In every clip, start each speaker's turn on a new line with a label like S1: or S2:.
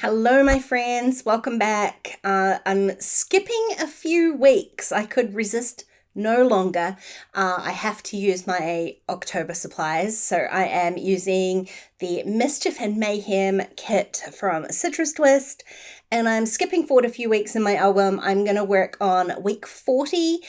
S1: Hello, my friends. Welcome back. I'm skipping a few weeks. I could resist no longer. I have to use my October supplies. So I am using the Mischief and Mayhem kit from Citrus Twist, and I'm skipping forward a few weeks in my album. I'm going to work on week 40,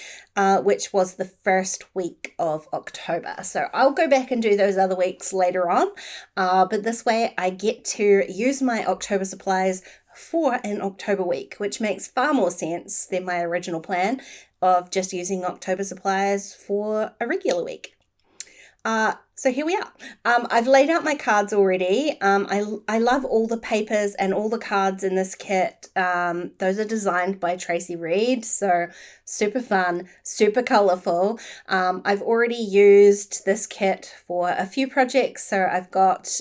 S1: which was the first week of October. So I'll go back and do those other weeks later on. But this way I get to use my October supplies for an October week, which makes far more sense than my original plan of just using October supplies for a regular week. So here we are. I've laid out my cards already. I love all the papers and all the cards in this kit. Those are designed by Tracy Reed, so super fun, super colorful. I've already used this kit for a few projects, so I've got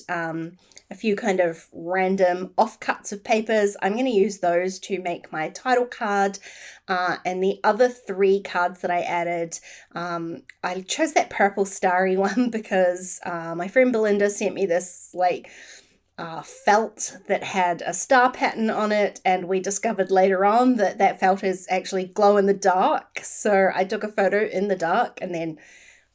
S1: a few kind of random offcuts of papers. I'm going to use those to make my title card. And the other three cards that I added, I chose that purple starry one because my friend Belinda sent me this felt that had a star pattern on it, and we discovered later on that that felt is actually glow in the dark. So I took a photo in the dark, and then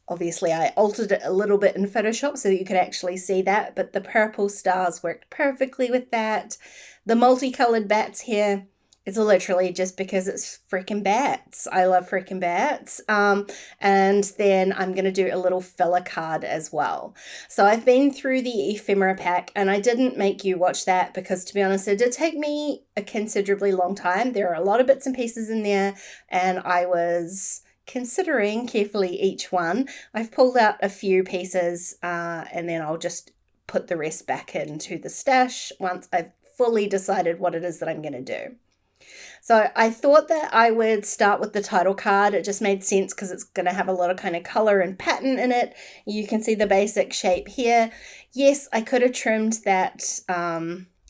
S1: obviously I altered it a little bit in Photoshop so that you could actually see that, but the purple stars worked perfectly with that. The multicolored bats here is literally just because it's freaking bats. I love freaking bats. And then I'm going to do a little filler card as well. So I've been through the ephemera pack, and I didn't make you watch that because, to be honest, it did take me a considerably long time. There are a lot of bits and pieces in there, and I was considering carefully each one. I've pulled out a few pieces and then I'll just put the rest back into the stash once I've fully decided what it is that I'm going to do. So I thought that I would start with the title card. It just made sense because it's going to have a lot of kind of color and pattern in it. You can see the basic shape here. Yes, I could have trimmed that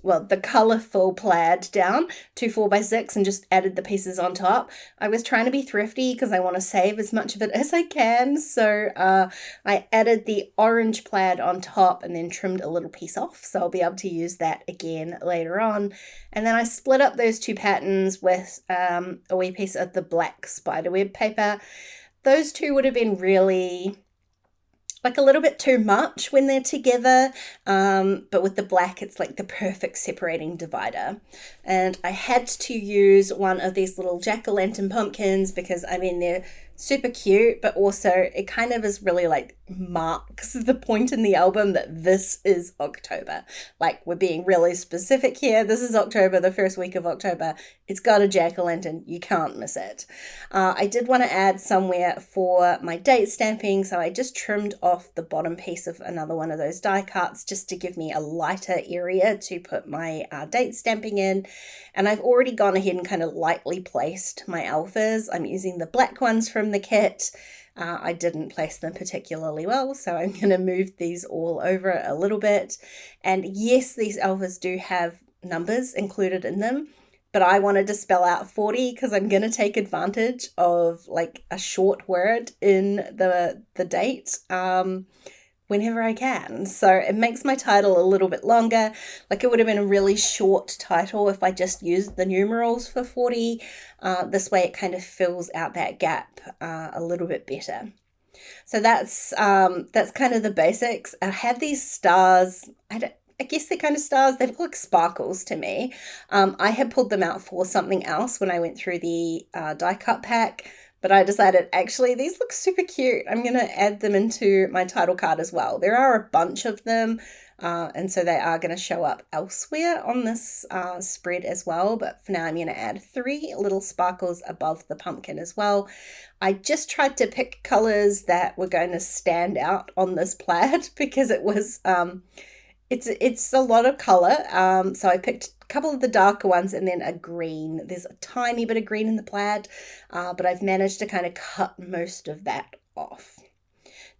S1: the colorful plaid down to 4x6 and just added the pieces on top. I was trying to be thrifty because I want to save as much of it as I can. So I added the orange plaid on top and then trimmed a little piece off. So I'll be able to use that again later on. And then I split up those two patterns with a wee piece of the black spiderweb paper. Those two would have been really like a little bit too much when they're together, but with the black it's like the perfect separating divider. And I had to use one of these little jack-o'-lantern pumpkins because I mean they're super cute, but also it kind of is really like marks the point in the album that this is October. Like, we're being really specific here. This is October, the first week of October. It's got a jack-o'-lantern. You can't miss it. I did want to add somewhere for my date stamping, so I just trimmed off the bottom piece of another one of those die cuts just to give me a lighter area to put my date stamping in. And I've already gone ahead and kind of lightly placed my alphas. I'm using the black ones from the kit. I didn't place them particularly well, so I'm going to move these all over a little bit. And yes, these alphas do have numbers included in them, but I wanted to spell out 40 because I'm going to take advantage of like a short word in the date whenever I can. So it makes my title a little bit longer. Like, it would have been a really short title if I just used the numerals for 40. This way it kind of fills out that gap a little bit better. So that's kind of the basics. I had these stars. I guess they're kind of stars. They look like sparkles to me. I had pulled them out for something else when I went through the die cut pack, but I decided actually these look super cute. I'm going to add them into my title card as well. There are a bunch of them, and so they are going to show up elsewhere on this spread as well. But for now, I'm going to add 3 little sparkles above the pumpkin as well. I just tried to pick colors that were going to stand out on this plaid because it was it's a lot of color. So I picked a couple of the darker ones and then a green. There's a tiny bit of green in the plaid, but I've managed to kind of cut most of that off.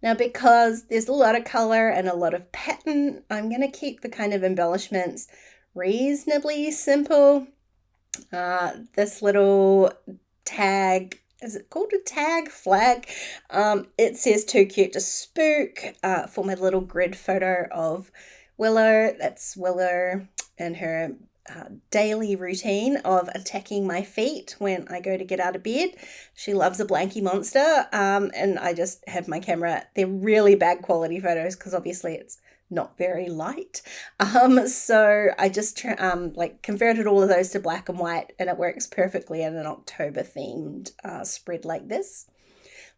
S1: Now, because there's a lot of color and a lot of pattern, I'm going to keep the kind of embellishments reasonably simple. This little tag, is it called a tag? Flag? It says "Too cute to spook" for my little grid photo of Willow. That's Willow in her daily routine of attacking my feet when I go to get out of bed. She loves a blankie monster, and I just have my camera. They're really bad quality photos because obviously it's not very light. So I just like converted all of those to black and white, and it works perfectly in an October themed spread like this.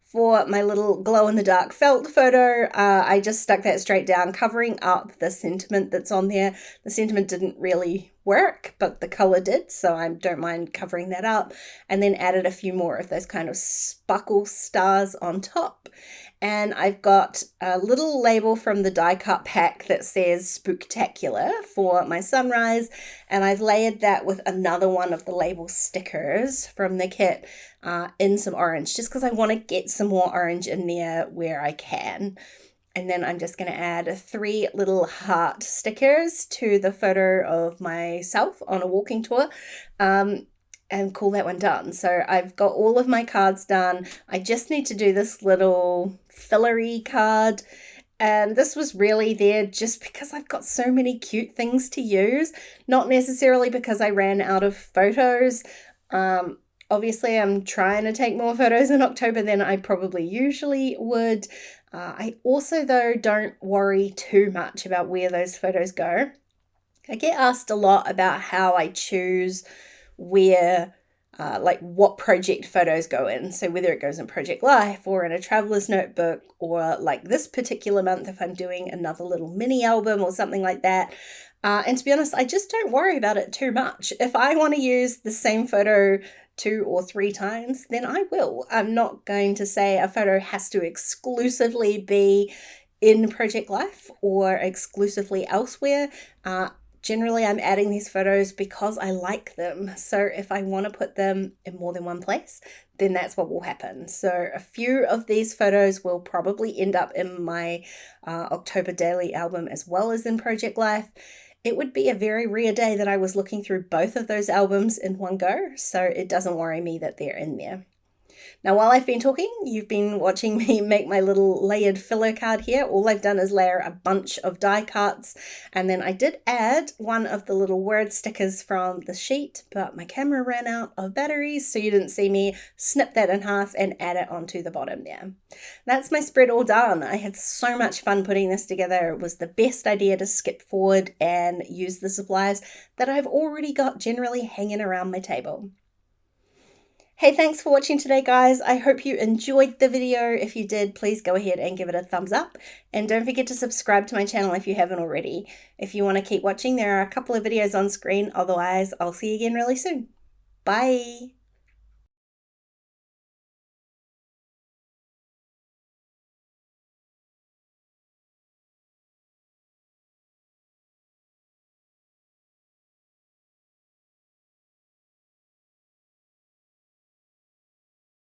S1: For my little glow-in-the-dark felt photo, I just stuck that straight down, covering up the sentiment that's on there. The sentiment didn't really work, but the color did, so I don't mind covering that up. And then added a few more of those kind of sparkle stars on top. And I've got a little label from the die cut pack that says Spooktacular for my sunrise, and I've layered that with another one of the label stickers from the kit in some orange, just because I want to get some more orange in there where I can. And then I'm just going to add 3 little heart stickers to the photo of myself on a walking tour. And call that one done. So I've got all of my cards done. I just need to do this little fillery card. And this was really there just because I've got so many cute things to use, not necessarily because I ran out of photos. Obviously, I'm trying to take more photos in October than I probably usually would. I also, though, don't worry too much about where those photos go. I get asked a lot about how I choose where like what project photos go in. So whether it goes in Project Life or in a traveler's notebook, or like this particular month if I'm doing another little mini album or something like that. And to be honest, I just don't worry about it too much. If I want to use the same photo 2 or 3 times, then I will. I'm not going to say a photo has to exclusively be in Project Life or exclusively elsewhere. Generally, I'm adding these photos because I like them. So if I want to put them in more than one place, then that's what will happen. So a few of these photos will probably end up in my October daily album as well as in Project Life. It would be a very rare day that I was looking through both of those albums in one go, so it doesn't worry me that they're in there. Now, while I've been talking, you've been watching me make my little layered filler card here. All I've done is layer a bunch of die cuts, and then I did add one of the little word stickers from the sheet, but my camera ran out of batteries, so you didn't see me snip that in half and add it onto the bottom there. That's my spread all done. I had so much fun putting this together. It was the best idea to skip forward and use the supplies that I've already got generally hanging around my table. Hey, thanks for watching today, guys. I hope you enjoyed the video. If you did, please go ahead and give it a thumbs up. And don't forget to subscribe to my channel if you haven't already. If you want to keep watching, there are a couple of videos on screen. Otherwise, I'll see you again really soon. Bye.